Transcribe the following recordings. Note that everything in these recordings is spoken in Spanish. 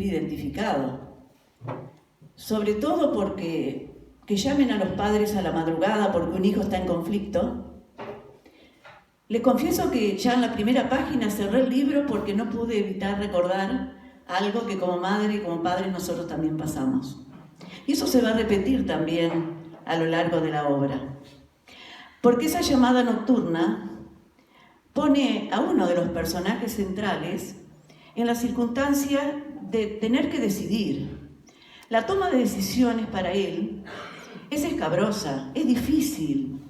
identificado. Sobre todo porque que llamen a los padres a la madrugada porque un hijo está en conflicto. Le confieso que ya en la primera página cerré el libro porque no pude evitar recordar algo que como madre y como padre nosotros también pasamos. Y eso se va a repetir también a lo largo de la obra. Porque esa llamada nocturna pone a uno de los personajes centrales en la circunstancia de tener que decidir. La toma de decisiones para él es escabrosa, es difícil,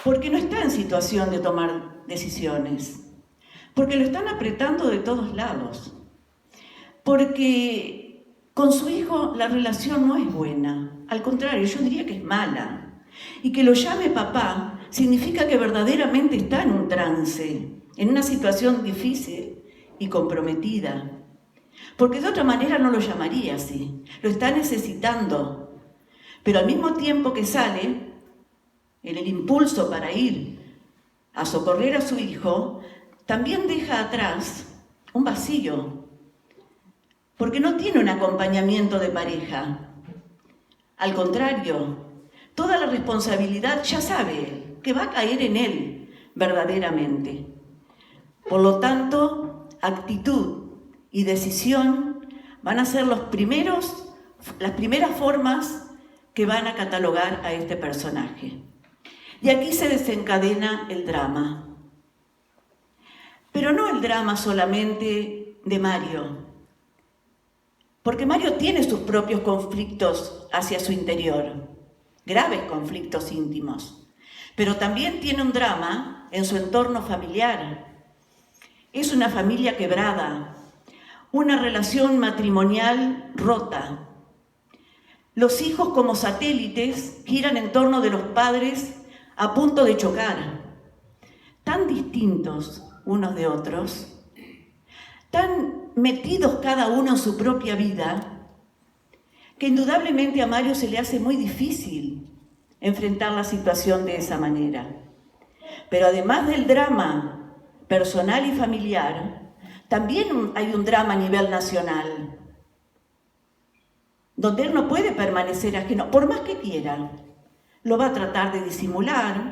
porque no está en situación de tomar decisiones, porque lo están apretando de todos lados, porque con su hijo la relación no es buena, al contrario, yo diría que es mala, y que lo llame papá significa que verdaderamente está en un trance, en una situación difícil y comprometida, porque de otra manera no lo llamaría así, lo está necesitando. Pero al mismo tiempo que sale, en el impulso para ir a socorrer a su hijo, también deja atrás un vacío, porque no tiene un acompañamiento de pareja. Al contrario, toda la responsabilidad ya sabe que va a caer en él verdaderamente. Por lo tanto, actitud y decisión van a ser las primeras formas que van a catalogar a este personaje. Y aquí se desencadena el drama. Pero no el drama solamente de Mario, porque Mario tiene sus propios conflictos hacia su interior, graves conflictos íntimos, pero también tiene un drama en su entorno familiar. Es una familia quebrada, una relación matrimonial rota. Los hijos como satélites giran en torno de los padres a punto de chocar, tan distintos unos de otros, tan metidos cada uno en su propia vida, que indudablemente a Mario se le hace muy difícil enfrentar la situación de esa manera. Pero además del drama personal y familiar, también hay un drama a nivel nacional, donde él no puede permanecer ajeno, por más que quiera. Lo va a tratar de disimular.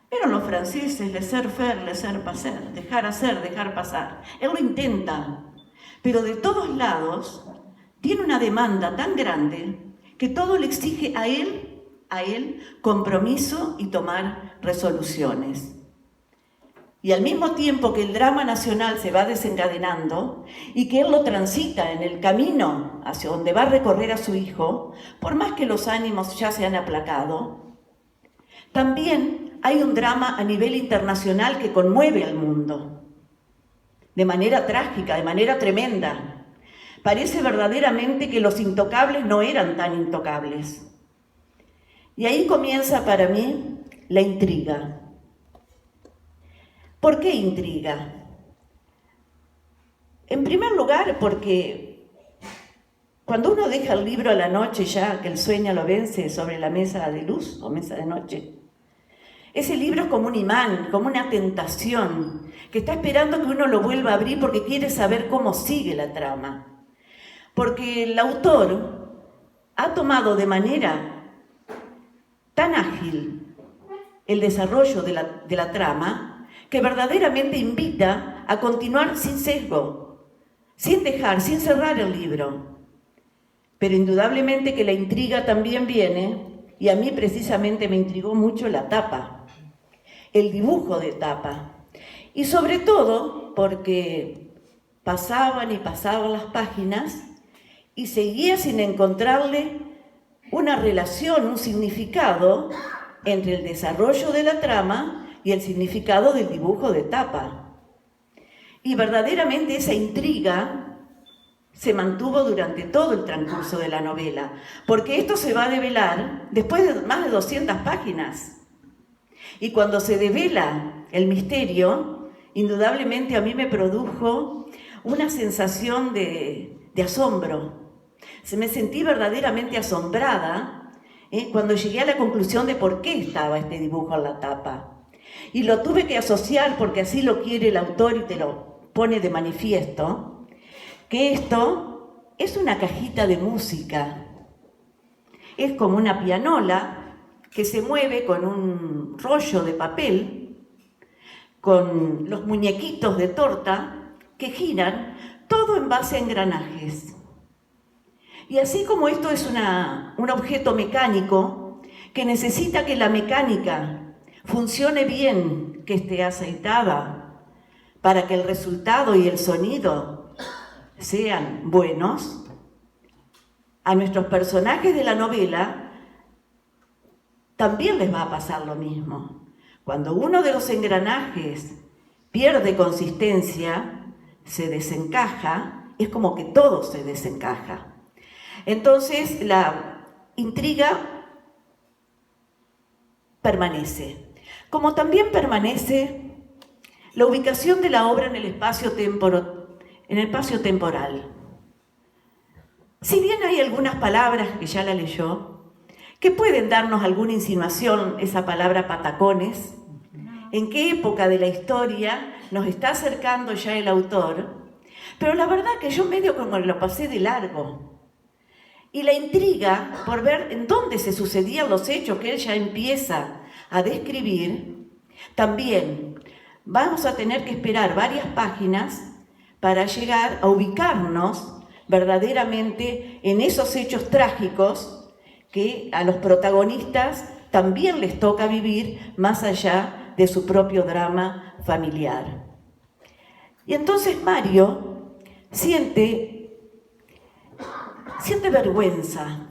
Eran los franceses, laisser faire, laisser passer, dejar hacer, dejar pasar. Él lo intenta, pero de todos lados tiene una demanda tan grande que todo le exige a él compromiso y tomar resoluciones. Y al mismo tiempo que el drama nacional se va desencadenando y que él lo transita en el camino hacia donde va a recorrer a su hijo, por más que los ánimos ya se han aplacado, también hay un drama a nivel internacional que conmueve al mundo, de manera trágica, de manera tremenda. Parece verdaderamente que los intocables no eran tan intocables. Y ahí comienza para mí la intriga. ¿Por qué intriga? En primer lugar, porque cuando uno deja el libro a la noche ya, que el sueño lo vence sobre la mesa de luz o mesa de noche, ese libro es como un imán, como una tentación, que está esperando que uno lo vuelva a abrir porque quiere saber cómo sigue la trama. Porque el autor ha tomado de manera tan ágil el desarrollo de la trama, que verdaderamente invita a continuar sin sesgo, sin cerrar el libro. Pero indudablemente que la intriga también viene, y a mí precisamente me intrigó mucho la tapa, el dibujo de tapa. Y sobre todo porque pasaban y pasaban las páginas y seguía sin encontrarle una relación, un significado entre el desarrollo de la trama y el significado del dibujo de tapa. Y verdaderamente esa intriga se mantuvo durante todo el transcurso de la novela, porque esto se va a develar después de más de 200 páginas. Y cuando se devela el misterio, indudablemente a mí me produjo una sensación de asombro. Me sentí verdaderamente asombrada cuando llegué a la conclusión de por qué estaba este dibujo en la tapa. Y lo tuve que asociar porque así lo quiere el autor y te lo pone de manifiesto, que esto es una cajita de música. Es como una pianola que se mueve con un rollo de papel, con los muñequitos de torta que giran, todo en base a engranajes. Y así como esto es un objeto mecánico que necesita que la mecánica funcione bien, que esté aceitada, para que el resultado y el sonido sean buenos, a nuestros personajes de la novela también les va a pasar lo mismo. Cuando uno de los engranajes pierde consistencia, se desencaja, es como que todo se desencaja. Entonces la intriga permanece. Como también permanece la ubicación de la obra en el espacio temporal. Si bien hay algunas palabras que ya la leyó, que pueden darnos alguna insinuación, esa palabra patacones, en qué época de la historia nos está acercando ya el autor, pero la verdad que yo medio como lo pasé de largo. Y la intriga por ver en dónde se sucedían los hechos que él ya empieza a describir, también vamos a tener que esperar varias páginas para llegar a ubicarnos verdaderamente en esos hechos trágicos que a los protagonistas también les toca vivir más allá de su propio drama familiar. Y entonces Mario siente vergüenza.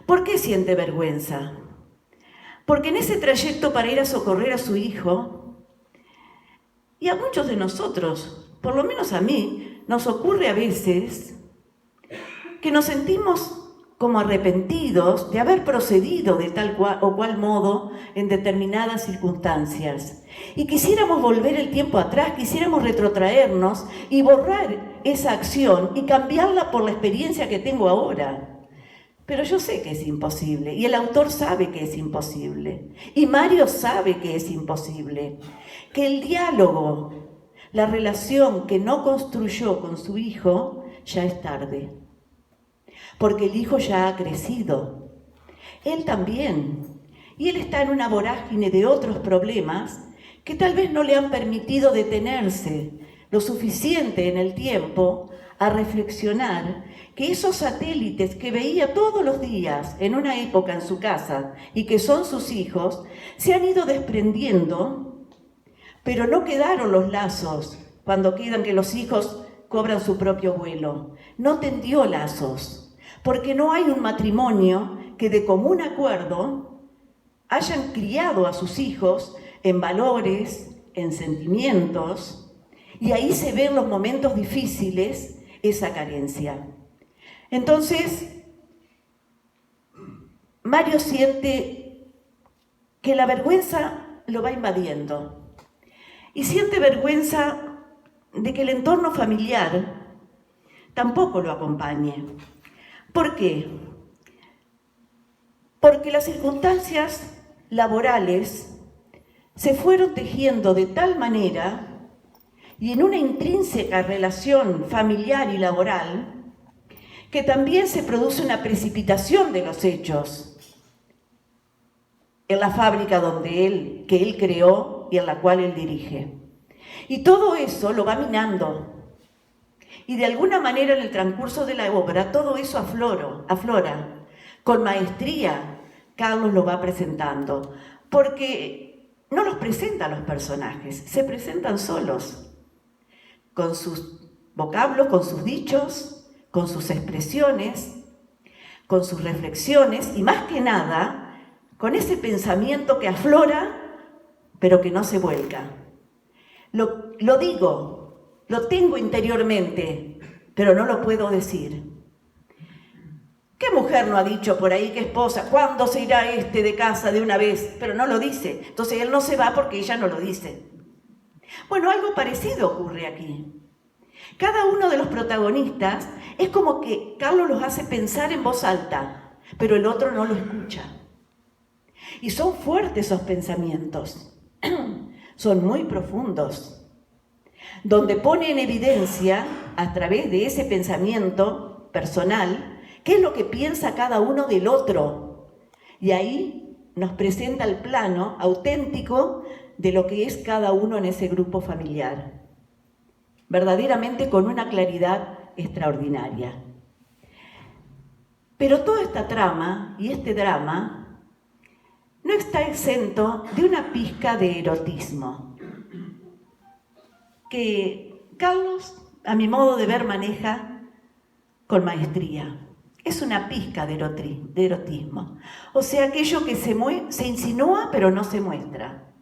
¿Por qué siente vergüenza? Porque en ese trayecto para ir a socorrer a su hijo, y a muchos de nosotros, por lo menos a mí, nos ocurre a veces que nos sentimos como arrepentidos de haber procedido de tal o cual modo en determinadas circunstancias. Y quisiéramos volver el tiempo atrás, quisiéramos retrotraernos y borrar esa acción y cambiarla por la experiencia que tengo ahora. Pero yo sé que es imposible, y el autor sabe que es imposible, y Mario sabe que es imposible, que el diálogo, la relación que no construyó con su hijo, ya es tarde. Porque el hijo ya ha crecido, él también, y él está en una vorágine de otros problemas que tal vez no le han permitido detenerse lo suficiente en el tiempo a reflexionar que esos satélites que veía todos los días en una época en su casa y que son sus hijos, se han ido desprendiendo, pero no quedaron los lazos cuando quedan que los hijos cobran su propio vuelo. No tendió lazos. Porque no hay un matrimonio que de común acuerdo hayan criado a sus hijos en valores, en sentimientos, y ahí se ven los momentos difíciles, esa carencia. Entonces, Mario siente que la vergüenza lo va invadiendo, y siente vergüenza de que el entorno familiar tampoco lo acompañe. ¿Por qué? Porque las circunstancias laborales se fueron tejiendo de tal manera y en una intrínseca relación familiar y laboral que también se produce una precipitación de los hechos en la fábrica que él creó y en la cual él dirige. Y todo eso lo va minando. Y de alguna manera en el transcurso de la obra todo eso aflora. Con maestría Carlos lo va presentando, porque no los presenta a los personajes, se presentan solos, con sus vocablos, con sus dichos, con sus expresiones, con sus reflexiones y más que nada con ese pensamiento que aflora pero que no se vuelca. Lo digo, lo tengo interiormente, pero no lo puedo decir. ¿Qué mujer no ha dicho por ahí, qué esposa, cuándo se irá de casa de una vez? Pero no lo dice. Entonces él no se va porque ella no lo dice. Bueno, algo parecido ocurre aquí. Cada uno de los protagonistas es como que Carlos los hace pensar en voz alta, pero el otro no lo escucha. Y son fuertes esos pensamientos, son muy profundos. donde pone en evidencia, a través de ese pensamiento personal, qué es lo que piensa cada uno del otro. Y ahí nos presenta el plano auténtico de lo que es cada uno en ese grupo familiar, verdaderamente con una claridad extraordinaria. Pero toda esta trama y este drama no está exento de una pizca de erotismo que Carlos, a mi modo de ver, maneja con maestría. Es una pizca de erotismo, o sea, aquello que se insinúa pero no se muestra.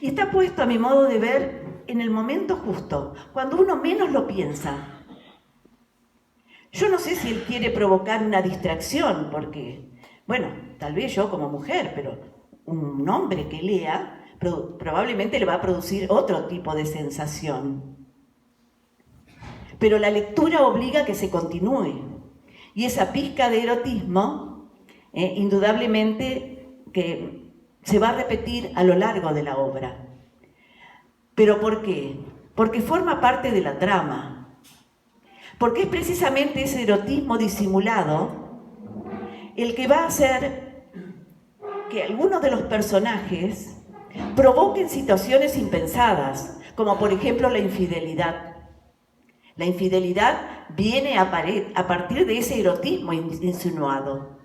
Y está puesto, a mi modo de ver, en el momento justo, cuando uno menos lo piensa. Yo no sé si él quiere provocar una distracción, porque, bueno, tal vez yo como mujer, pero un hombre que lea probablemente le va a producir otro tipo de sensación. Pero la lectura obliga a que se continúe. Y esa pizca de erotismo, indudablemente que se va a repetir a lo largo de la obra. ¿Pero por qué? Porque forma parte de la trama. Porque es precisamente ese erotismo disimulado el que va a hacer que algunos de los personajes provoquen situaciones impensadas, como por ejemplo la infidelidad. La infidelidad viene a partir de ese erotismo insinuado.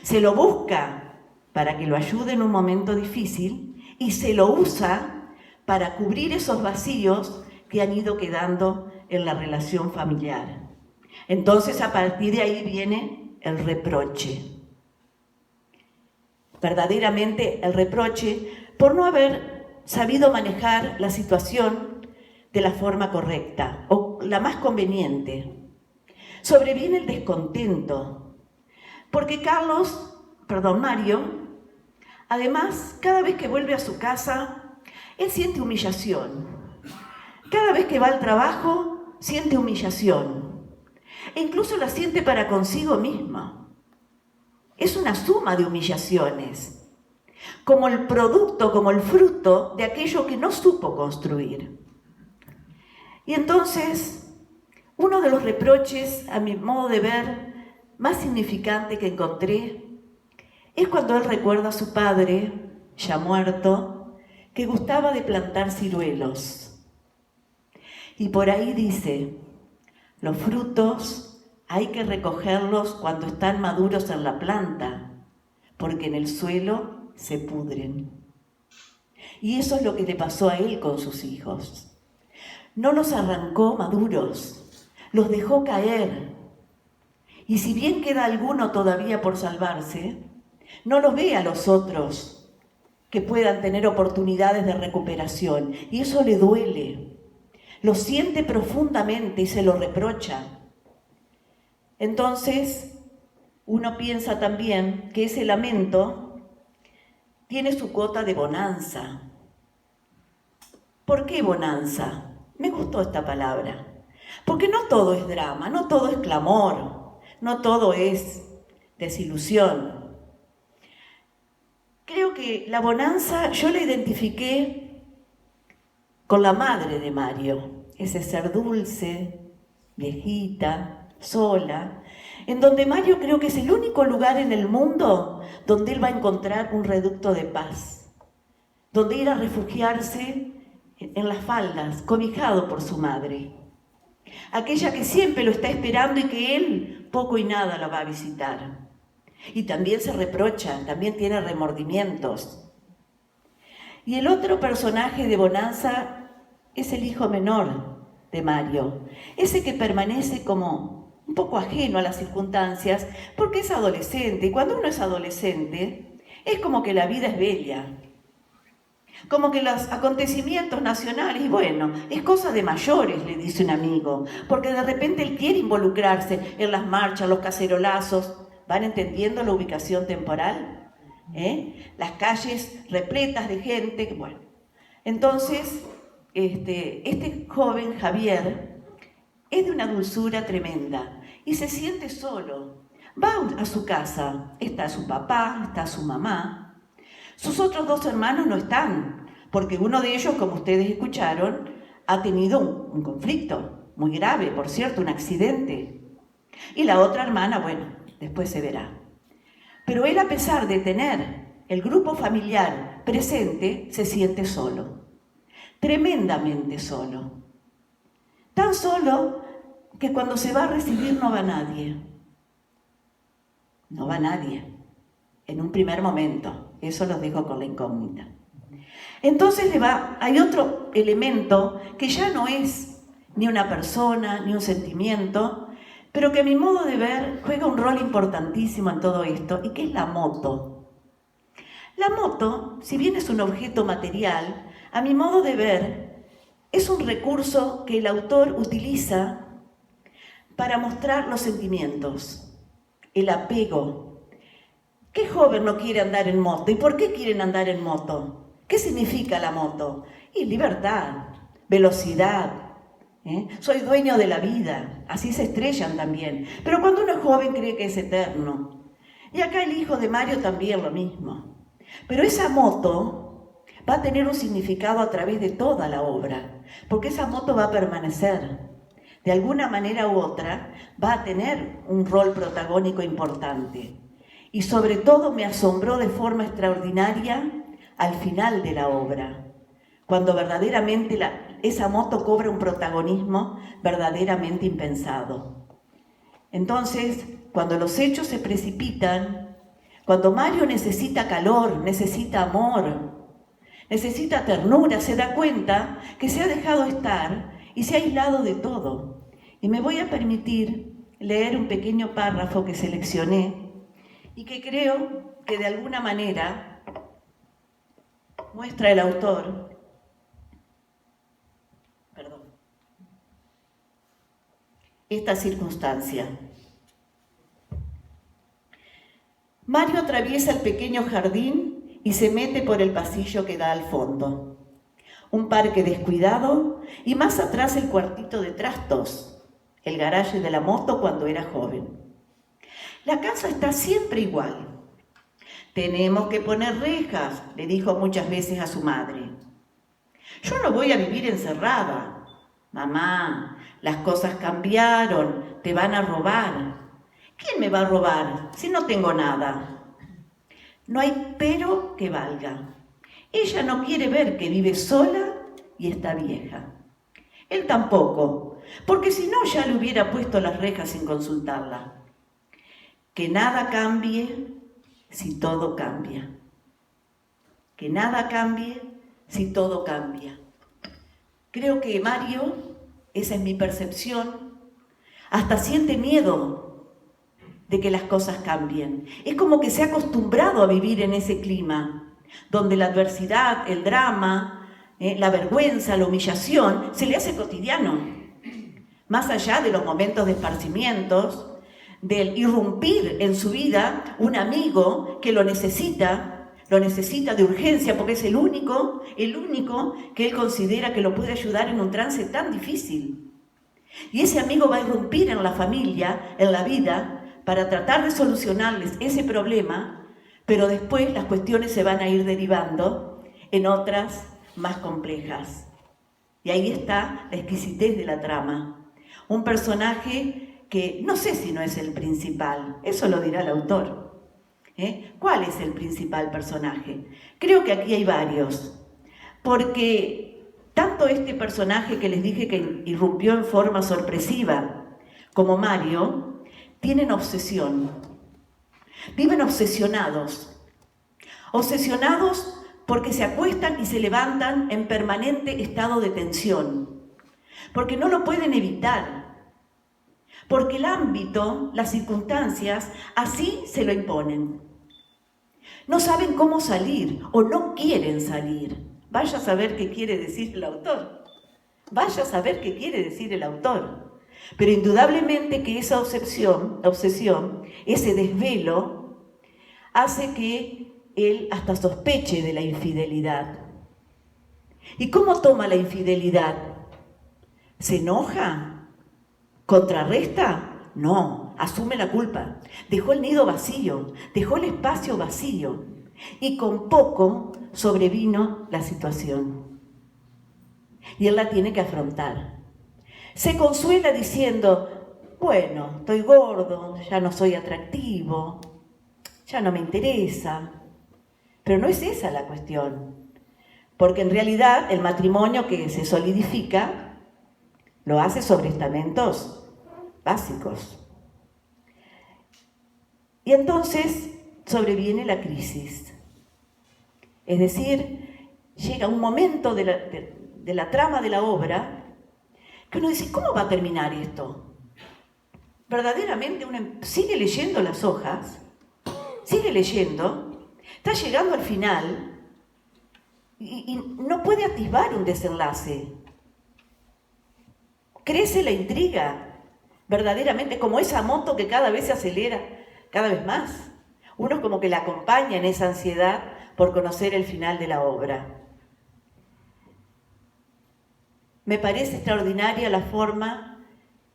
Se lo busca para que lo ayude en un momento difícil y se lo usa para cubrir esos vacíos que han ido quedando en la relación familiar. Entonces, a partir de ahí viene el reproche. Verdaderamente el reproche por no haber sabido manejar la situación de la forma correcta o la más conveniente. Sobreviene el descontento, porque Mario, además, cada vez que vuelve a su casa, él siente humillación. Cada vez que va al trabajo, siente humillación. E incluso la siente para consigo mismo. Es una suma de humillaciones, como el producto, como el fruto de aquello que no supo construir. Y entonces, uno de los reproches, a mi modo de ver, más significante que encontré, es cuando él recuerda a su padre, ya muerto, que gustaba de plantar ciruelos. Y por ahí dice, los frutos hay que recogerlos cuando están maduros en la planta, porque en el suelo se pudren. Y eso es lo que le pasó a él con sus hijos. No los arrancó maduros, los dejó caer. Y si bien queda alguno todavía por salvarse, no los ve a los otros que puedan tener oportunidades de recuperación. Y eso le duele, lo siente profundamente y se lo reprocha. Entonces, uno piensa también que ese lamento tiene su cuota de bonanza. ¿Por qué bonanza? Me gustó esta palabra, porque no todo es drama, no todo es clamor, no todo es desilusión. Creo que la bonanza yo la identifiqué con la madre de Mario, ese ser dulce, viejita, sola, en donde Mario creo que es el único lugar en el mundo donde él va a encontrar un reducto de paz, donde ir a refugiarse en las faldas, cobijado por su madre, aquella que siempre lo está esperando y que él poco y nada la va a visitar. Y también se reprocha, también tiene remordimientos. Y el otro personaje de bonanza es el hijo menor de Mario, ese que permanece como un poco ajeno a las circunstancias porque es adolescente, y cuando uno es adolescente es como que la vida es bella. Como que los acontecimientos nacionales, y bueno, es cosa de mayores, le dice un amigo, porque de repente él quiere involucrarse en las marchas, los cacerolazos. ¿Van entendiendo la ubicación temporal? Las calles repletas de gente, bueno. Entonces, este joven Javier es de una dulzura tremenda y se siente solo. Va a su casa, está su papá, está su mamá. Sus otros dos hermanos no están, porque uno de ellos, como ustedes escucharon, ha tenido un conflicto muy grave, por cierto, un accidente. Y la otra hermana, bueno, después se verá. Pero él, a pesar de tener el grupo familiar presente, se siente solo, tremendamente solo. Tan solo que cuando se va a recibir no va nadie. No va nadie. En un primer momento. Eso los dejo con la incógnita. Entonces hay otro elemento que ya no es ni una persona, ni un sentimiento, pero que a mi modo de ver juega un rol importantísimo en todo esto, y que es la moto. La moto, si bien es un objeto material, a mi modo de ver, es un recurso que el autor utiliza para mostrar los sentimientos, el apego. ¿Qué joven no quiere andar en moto? ¿Y por qué quieren andar en moto? ¿Qué significa la moto? Y libertad, velocidad. Soy dueño de la vida. Así se estrellan también. Pero cuando uno es joven cree que es eterno. Y acá el hijo de Mario también lo mismo. Pero esa moto va a tener un significado a través de toda la obra, porque esa moto va a permanecer. De alguna manera u otra va a tener un rol protagónico importante. Y sobre todo me asombró de forma extraordinaria al final de la obra, cuando verdaderamente esa moto cobra un protagonismo verdaderamente impensado. Entonces, cuando los hechos se precipitan, cuando Mario necesita calor, necesita amor, necesita ternura, se da cuenta que se ha dejado estar y se ha aislado de todo. Y me voy a permitir leer un pequeño párrafo que seleccioné y que creo que de alguna manera muestra el autor. Esta circunstancia. Mario atraviesa el pequeño jardín y se mete por el pasillo que da al fondo. Un parque descuidado y más atrás el cuartito de trastos, el garaje de la moto cuando era joven. La casa está siempre igual. Tenemos que poner rejas, le dijo muchas veces a su madre. Yo no voy a vivir encerrada. Mamá, las cosas cambiaron, te van a robar. ¿Quién me va a robar si no tengo nada? No hay pero que valga. Ella no quiere ver que vive sola y está vieja. Él tampoco, porque si no ya le hubiera puesto las rejas sin consultarla. Que nada cambie si todo cambia. Que nada cambie si todo cambia. Creo que Mario, esa es mi percepción, hasta siente miedo de que las cosas cambien. Es como que se ha acostumbrado a vivir en ese clima, donde la adversidad, el drama, la vergüenza, la humillación, se le hace cotidiano. Más allá de los momentos de esparcimientos, del irrumpir en su vida un amigo que lo necesita de urgencia porque es el único que él considera que lo puede ayudar en un trance tan difícil. Y ese amigo va a irrumpir en la familia, en la vida, para tratar de solucionarles ese problema, pero después las cuestiones se van a ir derivando en otras más complejas. Y ahí está la exquisitez de la trama. Un personaje que no sé si no es el principal, eso lo dirá el autor. ¿Cuál es el principal personaje? Creo que aquí hay varios, porque tanto este personaje que les dije que irrumpió en forma sorpresiva, como Mario, tienen obsesión. Viven obsesionados porque se acuestan y se levantan en permanente estado de tensión, porque no lo pueden evitar, porque el ámbito, las circunstancias, así se lo imponen. No saben cómo salir o no quieren salir. Vaya a saber qué quiere decir el autor. Vaya a saber qué quiere decir el autor. Pero indudablemente que esa obsesión, ese desvelo, hace que él hasta sospeche de la infidelidad. ¿Y cómo toma la infidelidad? ¿Se enoja? ¿Contrarresta? No, asume la culpa. Dejó el nido vacío, dejó el espacio vacío y con poco sobrevino la situación. y él la tiene que afrontar. Se consuela diciendo, bueno, estoy gordo, ya no soy atractivo, ya no me interesa. Pero no es esa la cuestión, porque en realidad el matrimonio que se solidifica lo hace sobre estamentos básicos. Y entonces sobreviene la crisis. Es decir, llega un momento de la trama de la obra que uno dice, ¿cómo va a terminar esto? Verdaderamente uno sigue leyendo las hojas, sigue leyendo, está llegando al final y no puede atisbar un desenlace. Crece la intriga, verdaderamente, como esa moto que cada vez se acelera, cada vez más. Uno como que la acompaña en esa ansiedad por conocer el final de la obra. Me parece extraordinaria la forma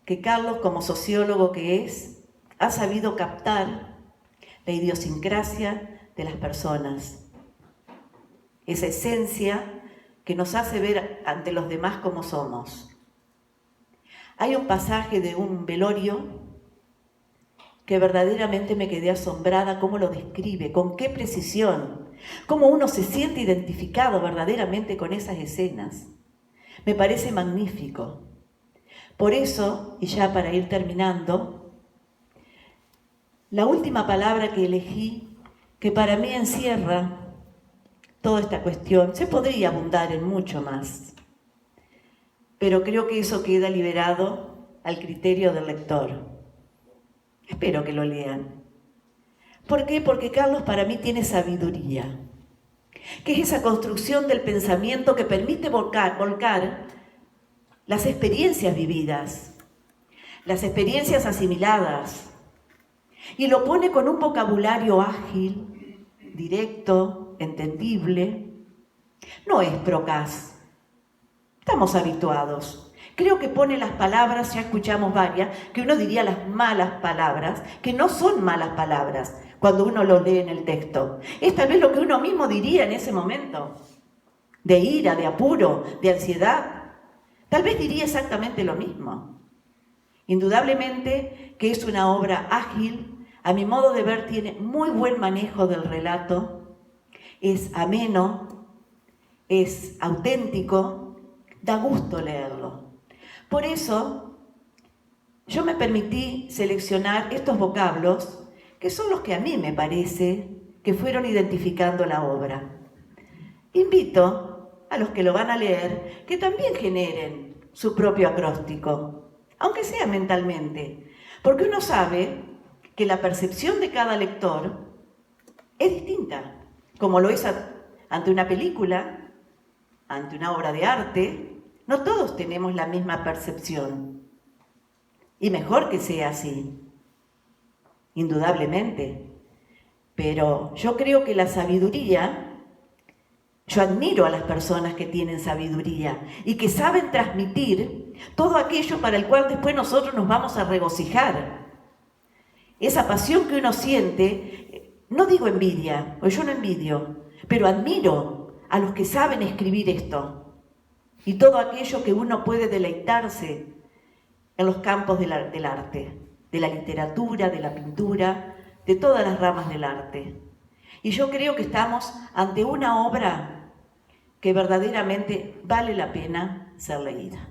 que Carlos, como sociólogo que es, ha sabido captar la idiosincrasia de las personas. Esa esencia que nos hace ver ante los demás como somos. Hay un pasaje de un velorio que verdaderamente me quedé asombrada cómo lo describe, con qué precisión, cómo uno se siente identificado verdaderamente con esas escenas. Me parece magnífico. Por eso, y ya para ir terminando, la última palabra que elegí, que para mí encierra toda esta cuestión, se podría abundar en mucho más, pero creo que eso queda liberado al criterio del lector. Espero que lo lean. ¿Por qué? Porque Carlos para mí tiene sabiduría, que es esa construcción del pensamiento que permite volcar las experiencias vividas, las experiencias asimiladas, y lo pone con un vocabulario ágil, directo, entendible. No es procaz, estamos habituados. Creo que pone las palabras, ya escuchamos varias, que uno diría las malas palabras, que no son malas palabras cuando uno lo lee en el texto. Es tal vez lo que uno mismo diría en ese momento, de ira, de apuro, de ansiedad. Tal vez diría exactamente lo mismo. Indudablemente que es una obra ágil, a mi modo de ver tiene muy buen manejo del relato, es ameno, es auténtico, da gusto leerlo. Por eso, yo me permití seleccionar estos vocablos, que son los que a mí me parece que fueron identificando la obra. Invito a los que lo van a leer que también generen su propio acróstico, aunque sea mentalmente, porque uno sabe que la percepción de cada lector es distinta, como lo es ante una película, ante una obra de arte. No todos tenemos la misma percepción. Y mejor que sea así, indudablemente. Pero yo creo que la sabiduría, yo admiro a las personas que tienen sabiduría y que saben transmitir todo aquello para el cual después nosotros nos vamos a regocijar. Esa pasión que uno siente, no digo envidia, o yo no envidio, pero admiro a los que saben escribir esto. Y todo aquello que uno puede deleitarse en los campos del arte, de la literatura, de la pintura, de todas las ramas del arte. Y yo creo que estamos ante una obra que verdaderamente vale la pena ser leída.